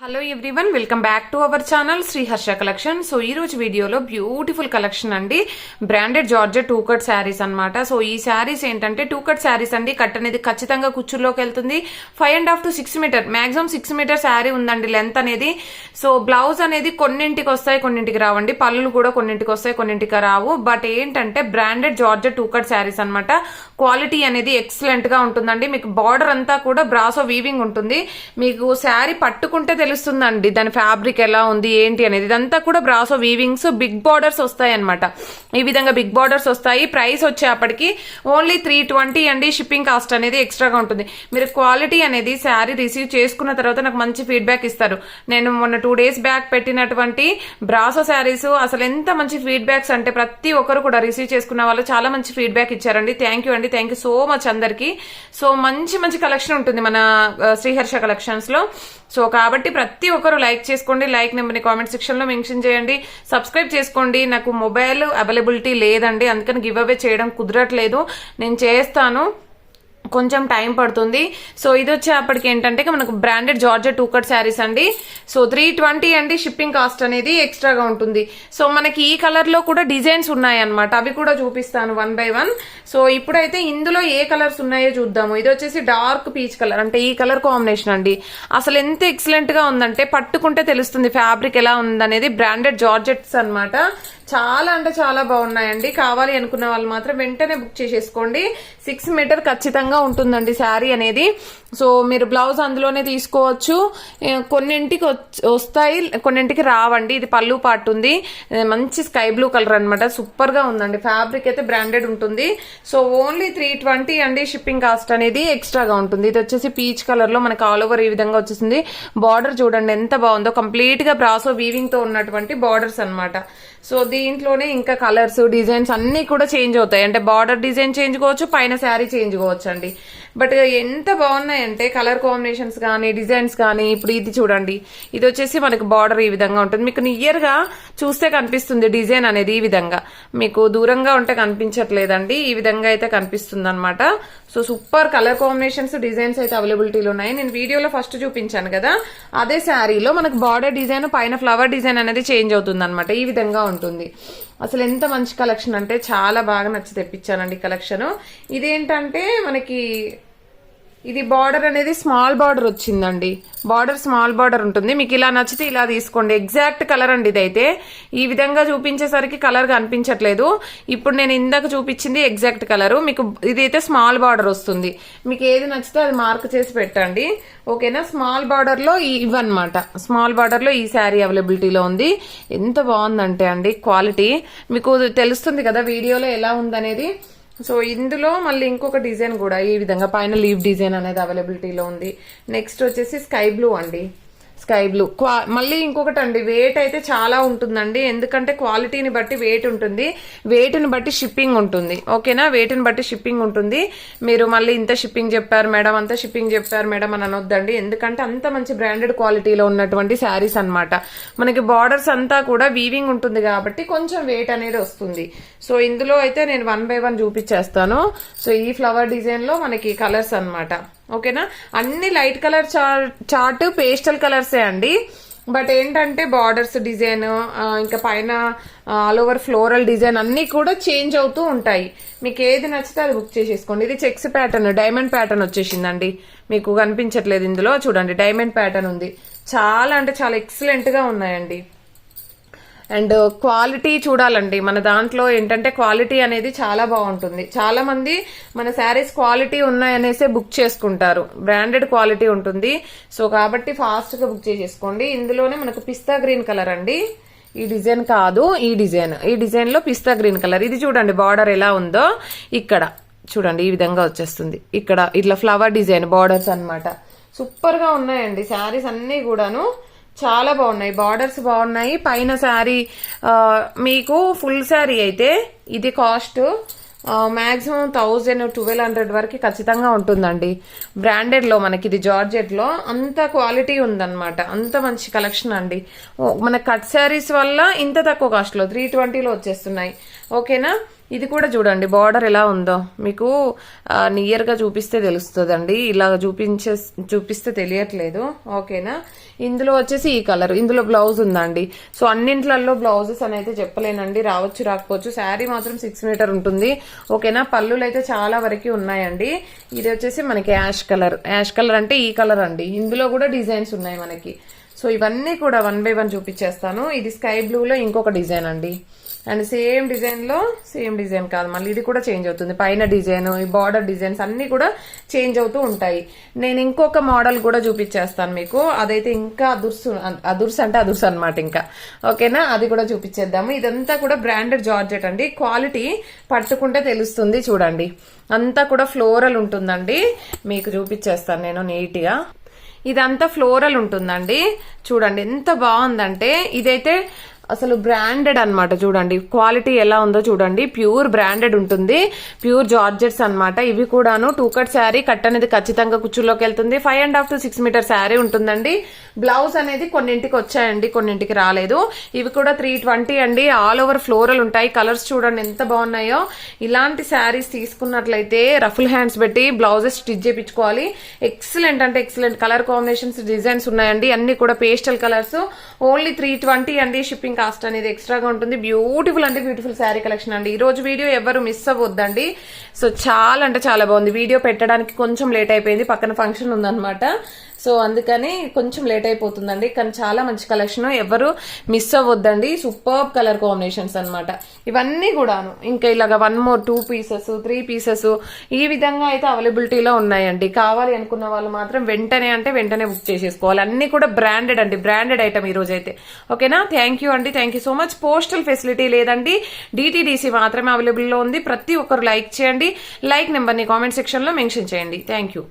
Hello everyone, welcome back to our channel Sri Harsha collection. So ఈ రోజు వీడియోలో బ్యూటిఫుల్ కలెక్షన్ అండి, branded georgette two cut saris అన్నమాట. సో ఈ శారీస్ ఏంటంటే టూ కట్ శారీస్ అండి. కట్ అనేది ఖచ్చితంగా కుచ్చుల్లోకి వెళ్తుంది. 5.5 to 6 metre, maximum 6 metre sari ఉందండి లెంత్ అనేది. సో బ్లౌజ్ అనేది కొన్నింటికి వస్తాయి, కొన్నింటికి రావండి. పళ్ళు కూడా కొన్నింటికి వస్తాయి, కొన్నింటికి రావు. బట్ ఏంటంటే branded georgette two cut saris అనమాట. క్వాలిటీ అనేది ఎక్సలెంట్ గా ఉంటుందండి. మీకు బార్డర్ అంతా కూడా బ్రాసో వీవింగ్ ఉంటుంది. మీకు శారీ పట్టుకుంటే తెలుస్తుందండి దాని ఫ్యాబ్రిక్ ఎలా ఉంది ఏంటి అనేది. ఇదంతా కూడా బ్రాసో వీవింగ్స్, బిగ్ బార్డర్స్ వస్తాయి అనమాట. ఈ విధంగా బిగ్ బార్డర్స్ వస్తాయి. ప్రైస్ వచ్చేప్పటికి ఓన్లీ 320 అండి. షిప్పింగ్ కాస్ట్ అనేది ఎక్స్ట్రాగా ఉంటుంది. మీరు క్వాలిటీ అనేది శారీ రిసీవ్ చేసుకున్న తర్వాత నాకు మంచి ఫీడ్బ్యాక్ ఇస్తారు. నేను మొన్న 2 days బ్యాక్ పెట్టినటువంటి బ్రాసో శారీస్ అసలు ఎంత మంచి ఫీడ్బ్యాక్స్ అంటే ప్రతి ఒక్కరు కూడా రిసీవ్ చేసుకున్న వాళ్ళు చాలా మంచి ఫీడ్బ్యాక్ ఇచ్చారండి. థ్యాంక్ యూ అండి, థ్యాంక్ యూ సో మచ్ అందరికి. సో మంచి మంచి కలెక్షన్ ఉంటుంది మన శ్రీహర్ష కలెక్షన్స్ లో. సో కాబట్టి ప్రతి ఒక్కరు లైక్ చేసుకోండి. లైక్ నెంబర్ని కామెంట్ సెక్షన్ లో మెన్షన్ చేయండి. సబ్స్క్రైబ్ చేసుకోండి. నాకు మొబైల్ అవైలబిలిటీ లేదండి, అందుకని గివ్ అవే చేయడం కుదరట్లేదు. నేను చేస్తాను, కొంచెం టైం పడుతుంది. సో ఇది వచ్చేప్పటికి ఏంటంటే మనకు branded georgette two cut saris అండి. సో 320 అండి. షిప్పింగ్ కాస్ట్ అనేది ఎక్స్ట్రాగా ఉంటుంది. సో మనకి ఈ కలర్ లో కూడా డిజైన్స్ ఉన్నాయి అనమాట, అవి కూడా చూపిస్తాను 1 by 1. సో ఇప్పుడైతే ఇందులో ఏ కలర్స్ ఉన్నాయో చూద్దాము. ఇది వచ్చేసి డార్క్ పీచ్ కలర్, అంటే ఈ కలర్ కాంబినేషన్ అండి. అసలు ఎంత ఎక్సలెంట్ గా ఉందంటే పట్టుకుంటే తెలుస్తుంది ఫ్యాబ్రిక్ ఎలా ఉందనేది. బ్రాండెడ్ జార్జెట్స్ అనమాట. చాలా అంటే చాలా బాగున్నాయండి. కావాలి అనుకున్న వాళ్ళు మాత్రం వెంటనే బుక్ చేసేసుకోండి. 6 మీటర్ ఖచ్చితంగా ఉంటుందండి శారీ అనేది. సో మీరు బ్లౌజ్ అందులోనే తీసుకోవచ్చు. కొన్నింటికి వస్తాయి, కొన్నింటికి రావండి. ఇది పళ్ళు పార్ట్ ఉంది, మంచి స్కై బ్లూ కలర్ అనమాట. సూపర్ గా ఉందండి. ఫ్యాబ్రిక్ అయితే బ్రాండెడ్ ఉంటుంది. సో ఓన్లీ 320 అండి. షిప్పింగ్ కాస్ట్ అనేది ఎక్స్ట్రాగా ఉంటుంది. ఇది వచ్చేసి పీచ్ కలర్ లో మనకు ఆల్ ఓవర్ ఈ విధంగా వచ్చేసింది. బార్డర్ చూడండి ఎంత బాగుందో, కంప్లీట్ గా బ్రాసో వీవింగ్ తో ఉన్నటువంటి బార్డర్స్ అనమాట. సో దీంట్లోనే ఇంకా కలర్స్, డిజైన్స్ అన్ని కూడా చేంజ్ అవుతాయి. అంటే బార్డర్ డిజైన్ చేంజ్ కావచ్చు, పైన శారీ చేంజ్ కావచ్చు అండి. బట్ ఎంత బాగున్నాయంటే కలర్ కాంబినేషన్స్ కానీ డిజైన్స్ కానీ. ఇప్పుడు ఇది చూడండి, ఇది వచ్చేసి మనకు బార్డర్ ఈ విధంగా ఉంటుంది. మీకు నియర్ గా చూస్తే కనిపిస్తుంది డిజైన్ అనేది. ఈ విధంగా మీకు దూరంగా ఉంటే కనిపించట్లేదండి, ఈ విధంగా అయితే కనిపిస్తుంది అనమాట. So super colour combinations, designs అయితే అవైలబిలిటీలో ఉన్నాయి. నేను వీడియోలో ఫస్ట్ చూపించాను కదా, అదే శారీలో మనకు బార్డర్ డిజైన్, పైన ఫ్లవర్ డిజైన్ అనేది చేంజ్ అవుతుంది అనమాట. ఈ విధంగా ఉంటుంది. అసలు ఎంత మంచి కలెక్షన్ అంటే చాలా బాగా నచ్చి తెప్పించానండి కలెక్షన్. ఇదేంటంటే మనకి ఇది బార్డర్ అనేది స్మాల్ బార్డర్ వచ్చిందండి. బార్డర్ స్మాల్ బార్డర్ ఉంటుంది. మీకు ఇలా నచ్చితే ఇలా తీసుకోండి. ఎగ్జాక్ట్ కలర్ అండి ఇదైతే. ఈ విధంగా చూపించేసరికి కలర్ కనిపించట్లేదు. ఇప్పుడు నేను ఇందాక చూపించింది ఎగ్జాక్ట్ కలర్. మీకు ఇదైతే స్మాల్ బార్డర్ వస్తుంది. మీకు ఏది నచ్చితే అది మార్క్ చేసి పెట్టండి, ఓకేనా. స్మాల్ బార్డర్ లో ఇవన్నమాట. స్మాల్ బార్డర్ లో ఈ శారీ అవైలబిలిటీలో ఉంది. ఎంత బాగుందంటే అండి క్వాలిటీ మీకు తెలుస్తుంది కదా వీడియోలో ఎలా ఉందనేది. సో ఇందులో మళ్ళీ ఇంకొక డిజైన్ కూడా ఈ విధంగా పైన లీవ్ డిజైన్ అనేది అవైలబిలిటీలో ఉంది. నెక్స్ట్ వచ్చేసి స్కై బ్లూ అండి, స్కై బ్లూ. మళ్ళీ ఇంకొకటి అండి, వెయిట్ అయితే చాలా ఉంటుందండి. ఎందుకంటే క్వాలిటీని బట్టి వెయిట్ ఉంటుంది, వెయిట్ని బట్టి షిప్పింగ్ ఉంటుంది, ఓకేనా. వెయిట్ని బట్టి షిప్పింగ్ ఉంటుంది. మీరు మళ్ళీ ఇంత షిప్పింగ్ చెప్పారు మేడం, అంత షిప్పింగ్ చెప్పారు మేడం అని అనొద్దండి. ఎందుకంటే అంత మంచి బ్రాండెడ్ క్వాలిటీలో ఉన్నటువంటి శారీస్ అనమాట. మనకి బార్డర్స్ అంతా కూడా వీవింగ్ ఉంటుంది కాబట్టి కొంచెం వెయిట్ అనేది వస్తుంది. సో ఇందులో అయితే నేను 1 by 1 చూపించేస్తాను. సో ఈ ఫ్లవర్ డిజైన్ లో మనకి కలర్స్ అనమాట, ఓకేనా. అన్ని లైట్ కలర్ చార్ట్ పేస్టల్ కలర్సే అండి. బట్ ఏంటంటే బార్డర్స్ డిజైన్, ఇంకా పైన ఆల్ ఓవర్ ఫ్లోరల్ డిజైన్ అన్ని కూడా చేంజ్ అవుతూ ఉంటాయి. మీకు ఏది నచ్చితే అది బుక్ చేసేసుకోండి. ఇది చెక్స్ ప్యాటర్న్, డైమండ్ ప్యాటర్న్ వచ్చేసిందండి. మీకు కనిపించట్లేదు ఇందులో, చూడండి డైమండ్ ప్యాటర్న్ ఉంది. చాలా అంటే చాలా ఎక్సలెంట్ గా ఉన్నాయండి. అండ్ క్వాలిటీ చూడాలండి. మన దాంట్లో ఏంటంటే క్వాలిటీ అనేది చాలా బాగుంటుంది. చాలా మంది మన శారీస్ క్వాలిటీ ఉన్నాయనేసే బుక్ చేసుకుంటారు. బ్రాండెడ్ క్వాలిటీ ఉంటుంది. సో కాబట్టి ఫాస్ట్ గా బుక్ చేసేసుకోండి. ఇందులోనే మనకు పిస్తా గ్రీన్ కలర్ అండి. ఈ డిజైన్ కాదు, ఈ డిజైన్ లో పిస్తా గ్రీన్ కలర్. ఇది చూడండి బార్డర్ ఎలా ఉందో. ఇక్కడ చూడండి ఈ విధంగా వచ్చేస్తుంది. ఇక్కడ ఇట్లా ఫ్లవర్ డిజైన్ బార్డర్స్ అన్నమాట. సూపర్ గా ఉన్నాయండి శారీస్ అన్ని కూడాను. చాలా బాగున్నాయి, బార్డర్స్ బాగున్నాయి. పైన శారీ మీకు ఫుల్ శారీ అయితే ఇది కాస్ట్ మాక్సిమం 1000-1200 వరకు ఖచ్చితంగా ఉంటుందండి. బ్రాండెడ్ లో మనకి ఇది జార్జెట్ లో అంత క్వాలిటీ ఉందన్నమాట. అంత మంచి కలెక్షన్ అండి. మన కట్ శారీస్ వల్ల ఇంత తక్కువ కాస్ట్ లో 320లో వచ్చేస్తున్నాయి, ఓకేనా. ఇది కూడా చూడండి బార్డర్ ఎలా ఉందో. మీకు నియర్ గా చూపిస్తే తెలుస్తుందండి, ఇలా చూపిస్తే తెలియట్లేదు, ఓకేనా. ఇందులో వచ్చేసి ఈ కలర్, ఇందులో బ్లౌజ్ ఉందండి. సో అన్నింట్లలో బ్లౌజెస్ అని అయితే చెప్పలేనండి, రావచ్చు రాకపోవచ్చు. శారీ మాత్రం 6 మీటర్ ఉంటుంది. ఓకేనా, పళ్ళులు అయితే చాలా వరకు ఉన్నాయండి. ఇది వచ్చేసి మనకి యాష్ కలర్ అంటే ఈ కలర్ అండి. ఇందులో కూడా డిజైన్స్ ఉన్నాయి మనకి. సో ఇవన్నీ కూడా 1 by 1 చూపించేస్తాను. ఇది స్కై బ్లూ లో ఇంకొక డిజైన్ అండి. అండ్ సేమ్ డిజైన్ కాదు, మళ్ళీ ఇది కూడా చేంజ్ అవుతుంది. పైన డిజైన్, ఈ బార్డర్ డిజైన్స్ అన్ని కూడా చేంజ్ అవుతూ ఉంటాయి. నేను ఇంకొక మోడల్ కూడా చూపించేస్తాను మీకు. అదైతే ఇంకా అదుర్స్ అనమాట ఇంకా. ఓకేనా, అది కూడా చూపించేద్దాము. ఇదంతా కూడా బ్రాండెడ్ జార్జెట్ అండి. క్వాలిటీ పట్టుకుంటే తెలుస్తుంది. చూడండి, అంతా కూడా ఫ్లోరల్ ఉంటుందండి. మీకు చూపించేస్తాను నేను నీట్ గా. ఇదంతా ఫ్లోరల్ ఉంటుందండి. చూడండి ఎంత బాగుందంటే, ఇదైతే అసలు బ్రాండెడ్ అన్నమాట. చూడండి క్వాలిటీ ఎలా ఉందో చూడండి, ప్యూర్ బ్రాండెడ్ ఉంటుంది. ప్యూర్ జార్జెట్స్ అన్నమాట. ఇవి కూడాను 2 కట్ శారీ. కట్ అనేది ఖచ్చితంగా కుచ్చుల్లోకి వెళ్తుంది. 5.5 to 6 మీటర్ శారీ ఉంటుందండి. బ్లౌజ్ అనేది కొన్నింటికి వచ్చాయండి, కొన్నింటికి రాలేదు. ఇవి కూడా 320 అండి. ఆల్ ఓవర్ ఫ్లోరల్ ఉంటాయి. కలర్స్ చూడండి ఎంత బాగున్నాయో. ఇలాంటి శారీస్ తీసుకున్నట్లయితే రఫుల్ హ్యాండ్స్ పెట్టి బ్లౌజెస్ స్టిచ్ చేయించుకోవాలి. ఎక్సలెంట్ అంటే ఎక్సలెంట్ కలర్ కాంబినేషన్స్, డిజైన్స్ ఉన్నాయండి. అన్ని కూడా పేస్టల్ కలర్స్. ఓన్లీ 320 అండి. షిప్పింగ్ కాస్ట్ అనేది ఎక్స్ట్రాగా ఉంటుంది. బ్యూటిఫుల్ అంటే బ్యూటిఫుల్ శారీ కలెక్షన్ అండి. ఈ రోజు వీడియో ఎవరు మిస్ అవ్వద్దండి. సో చాలా అంటే చాలా బాగుంది. వీడియో పెట్టడానికి కొంచెం లేట్ అయిపోయింది, పక్కన ఫంక్షన్ ఉందన్నమాట. సో అందుకని కొంచెం లేట్ అయిపోతుందండి, కానీ చాలా మంచి కలెక్షన్, ఎవరు మిస్ అవ్వద్దండి. సూపర్ కలర్ కాంబినేషన్స్ అన్నమాట ఇవన్నీ కూడాను. ఇంకా ఇలాగా 1 more 2 pieces 3 pieces ఈ విధంగా అయితే అవైలబిలిటీలో ఉన్నాయండి. కావాలి అనుకున్న వాళ్ళు మాత్రం వెంటనే బుక్ చేసేసుకోవాలి. అన్ని కూడా బ్రాండెడ్ అండి, బ్రాండెడ్ ఐటమ్ ఈ రోజు అయితే. ఓకేనా, థ్యాంక్ యూ అండి, thank you so much. Postal facility లేదండి, DTDC మాత్రమే అవైలబుల్ లో ఉంది. ప్రతి ఒక్కరు లైక్ చేయండి. లైక్ నెంబర్ ని కామెంట్ సెక్షన్ లో మెన్షన్ చేయండి. Thank you.